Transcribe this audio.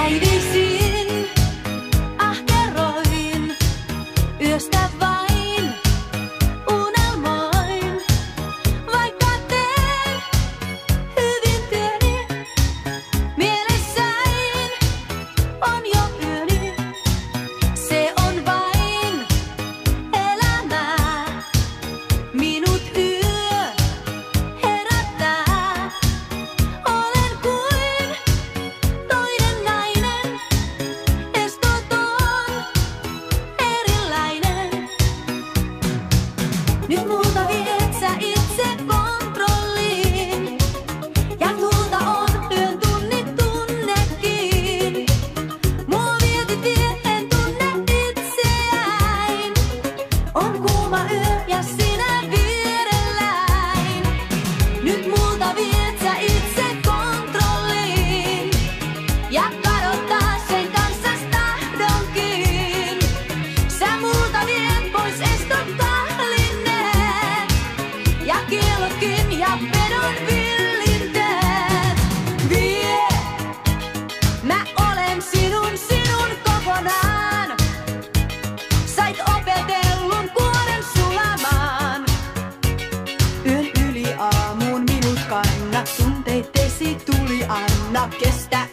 Päivisin ahkeroin, yöstä vain unelmoin. Vaikka teen hyvin työni, mielessäin on jo yöni. Se on vain elämää, minut yö herättää. Olen kuin toinen nainen, estoton, erilainen. Nyt multa viet sä itse kontrolliin, ja tulta on yön tunnit tunnekin. Mua vietit vie, en tunne itseäin. On kuuma yö ja sinä vierelläin. Nyt multa viet sä itse kontrolliin, ja kadottaa sen kanssas tahdonkin. Sä multa viet pois estot kahlinneet, ja kiellotkin ja pedon villinteet. Vie, mä olen sinun kokonaan. Sait opetellun kuoren sulamaan. Yön yli aamuun minut kanna, tunteitesi tuli anna, kestä